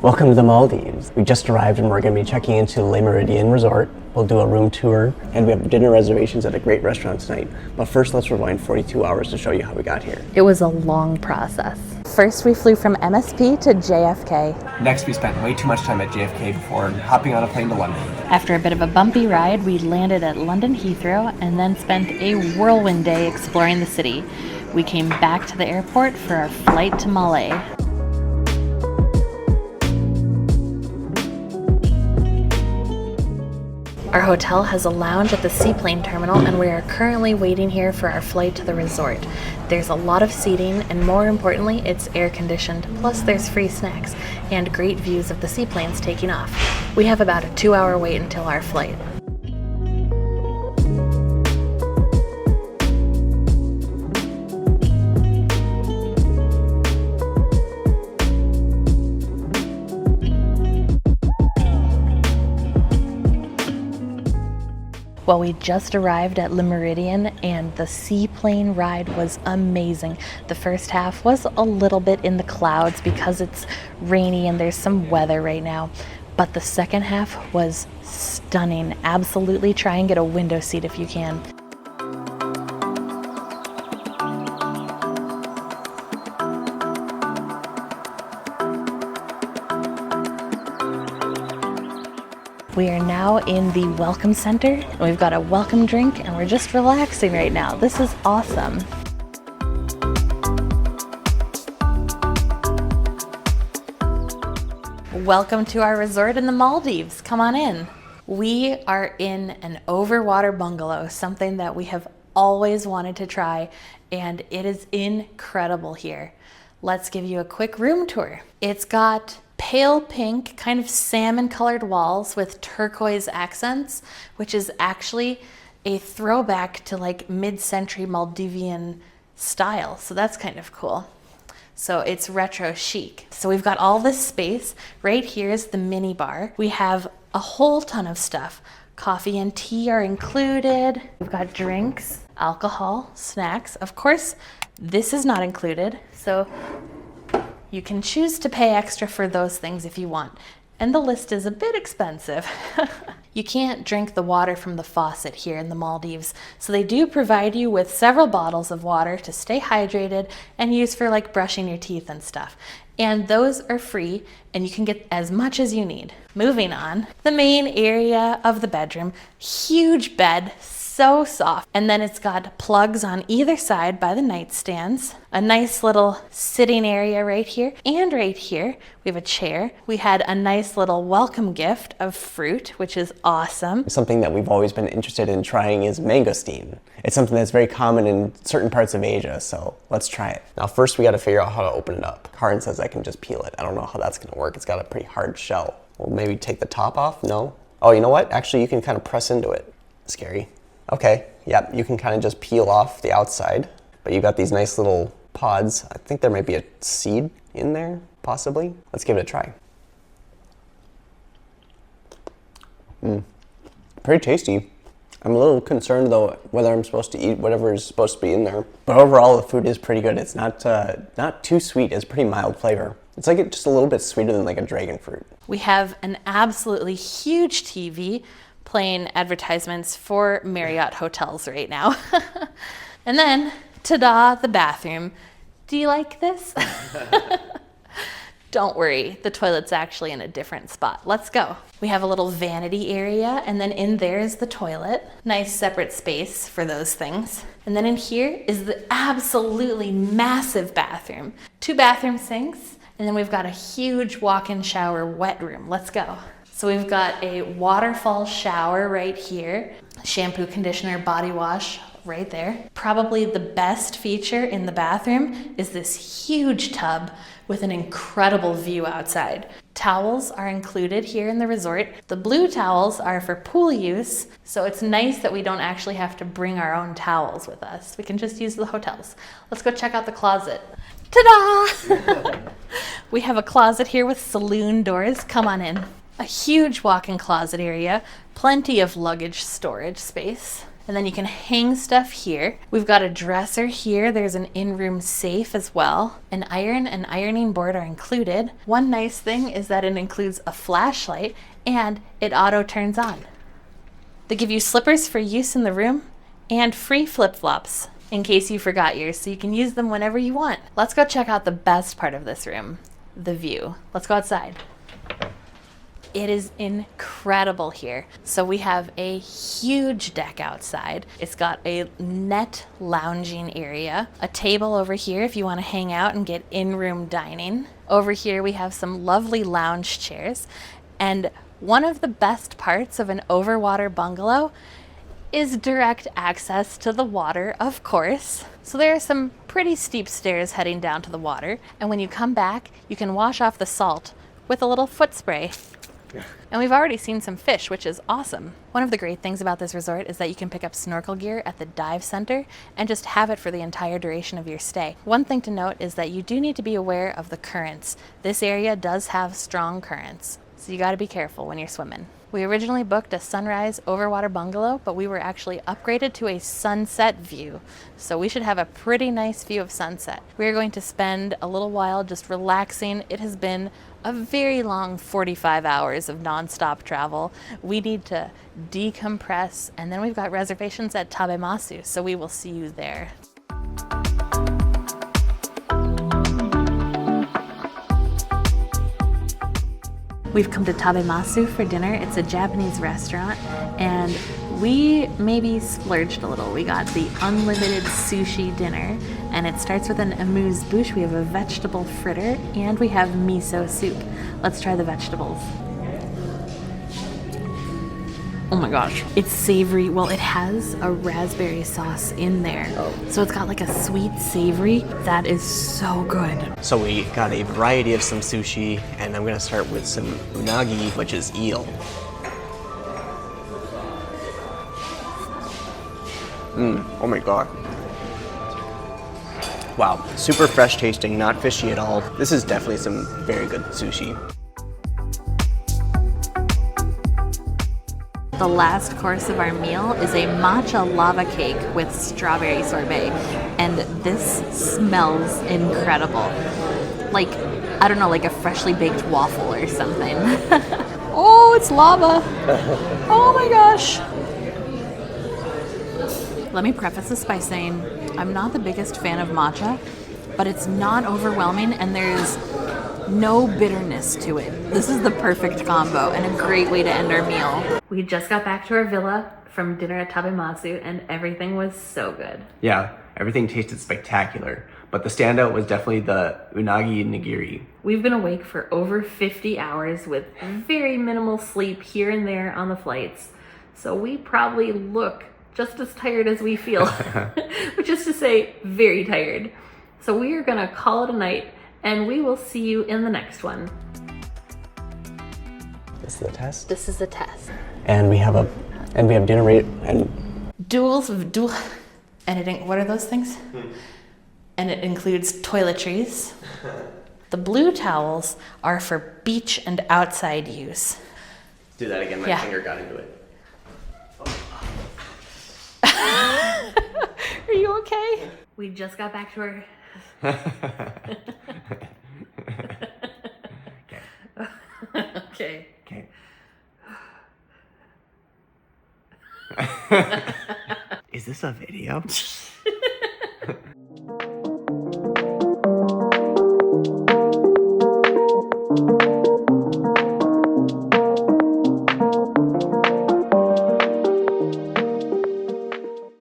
Welcome to the Maldives. We just arrived and we're going to be checking into Le Meridien Resort. We'll do a room tour and we have dinner reservations at a great restaurant tonight. But first, let's rewind 42 hours to show you how we got here. It was a long process. First, we flew from MSP to JFK. Next, we spent way too much time at JFK before hopping on a plane to London. After a bit of a bumpy ride, we landed at London Heathrow and then spent a whirlwind day exploring the city. We came back to the airport for our flight to Malé. Our hotel has a lounge at the Seaplane terminal and we are currently waiting here for our flight to the resort. There's a lot of seating and more importantly, it's air conditioned, plus there's free snacks and great views of the seaplanes taking off. We have about a 2-hour wait until our flight. Well, we just arrived at Le Meridien and the seaplane ride was amazing. The first half was a little bit in the clouds because it's rainy and there's some weather right now. But the second half was stunning. Absolutely try and get a window seat if you can. We are now in the welcome center and we've got a welcome drink and we're just relaxing right now. This is awesome. Welcome to our resort in the Maldives. Come on in. We are in an overwater bungalow, something that we have always wanted to try, and it is incredible here. Let's give you a quick room tour. It's got pale pink, kind of salmon colored walls with turquoise accents, which is actually a throwback to like mid-century Maldivian style. So that's kind of cool. So it's retro chic. So we've got all this space. Right here is the mini bar. We have a whole ton of stuff. Coffee and tea are included. We've got drinks, alcohol, snacks. Of course, this is not included. So you can choose to pay extra for those things if you want. And the list is a bit expensive. You can't drink the water from the faucet here in the Maldives, so they do provide you with several bottles of water to stay hydrated and use for like brushing your teeth and stuff. And those are free and you can get as much as you need. Moving on, the main area of the bedroom, huge bed, so soft. And then it's got plugs on either side by the nightstands, a nice little sitting area right here, and right here we have a chair. We had a nice little welcome gift of fruit, which is awesome. Something that we've always been interested in trying is mangosteen. It's something that's very common in certain parts of Asia, so let's try it. Now first we gotta figure out how to open it up. Karin says I can just peel it. I don't know how that's gonna work. It's got a pretty hard shell. Well, maybe take the top off? No? Oh, you know what? Actually, you can kind of press into it. Scary. Okay, yep, you can kind of just peel off the outside, but you got these nice little pods. I think there might be a seed in there, possibly. Let's give it a try. Pretty tasty. I'm a little concerned though whether I'm supposed to eat whatever is supposed to be in there. But overall, the food is pretty good. It's not too sweet. It's pretty mild flavor. It's like just a little bit sweeter than like a dragon fruit. We have an absolutely huge TV playing advertisements for Marriott hotels right now. And then, ta-da, the bathroom. Do you like this? Don't worry, the toilet's actually in a different spot. Let's go. We have a little vanity area, and then in there is the toilet. Nice separate space for those things. And then in here is the absolutely massive bathroom. 2 bathroom sinks, and then we've got a huge walk-in shower wet room. Let's go. So we've got a waterfall shower right here, shampoo, conditioner, body wash right there. Probably the best feature in the bathroom is this huge tub with an incredible view outside. Towels are included here in the resort. The blue towels are for pool use, so it's nice that we don't actually have to bring our own towels with us. We can just use the hotels. Let's go check out the closet. Ta-da! We have a closet here with saloon doors. Come on in. A huge walk-in closet area, plenty of luggage storage space. And then you can hang stuff here. We've got a dresser here. There's an in-room safe as well. An iron and ironing board are included. One nice thing is that it includes a flashlight and it auto turns on. They give you slippers for use in the room and free flip-flops in case you forgot yours, so you can use them whenever you want. Let's go check out the best part of this room, the view. Let's go outside. It is incredible here. So we have a huge deck outside. It's got a net lounging area, a table over here if you want to hang out and get in-room dining. Over here we have some lovely lounge chairs. And one of the best parts of an overwater bungalow is direct access to the water, of course. So there are some pretty steep stairs heading down to the water. And when you come back, you can wash off the salt with a little foot spray. And we've already seen some fish, which is awesome. One of the great things about this resort is that you can pick up snorkel gear at the dive center and just have it for the entire duration of your stay. One thing to note is that you do need to be aware of the currents. This area does have strong currents, so you gotta be careful when you're swimming. We originally booked a sunrise overwater bungalow, but we were actually upgraded to a sunset view. So we should have a pretty nice view of sunset. We're going to spend a little while just relaxing. It has been a very long 45 hours of nonstop travel. We need to decompress, and then we've got reservations at Tabemasu, so we will see you there. We've come to Tabemasu for dinner. It's a Japanese restaurant, and we maybe splurged a little. We got the unlimited sushi dinner, and it starts with an amuse-bouche. We have a vegetable fritter, and we have miso soup. Let's try the vegetables. Oh my gosh. It's savory. Well, it has a raspberry sauce in there. So it's got like a sweet savory. That is so good. So we got a variety of some sushi, and I'm gonna start with some unagi, which is eel. Oh my god. Wow, super fresh tasting, not fishy at all. This is definitely some very good sushi. The last course of our meal is a matcha lava cake with strawberry sorbet, and this smells incredible. Like, I don't know, like a freshly baked waffle or something. Oh, it's lava. Oh my gosh. Let me preface this by saying I'm not the biggest fan of matcha, but it's not overwhelming and there's no bitterness to it. This is the perfect combo and a great way to end our meal. We just got back to our villa from dinner at Tabemasu and everything was so good. Yeah, everything tasted spectacular, but the standout was definitely the unagi nigiri. We've been awake for over 50 hours with very minimal sleep here and there on the flights. So we probably look just as tired as we feel, which is to say, very tired. So we are gonna call it a night and we will see you in the next one. This is the test. This is the test. And we have dinner rate and And what are those things? And it includes toiletries. The blue towels are for beach and outside use. do that again, my finger got into it. Are you okay? We just got back to our... Okay. Okay. Is this a video?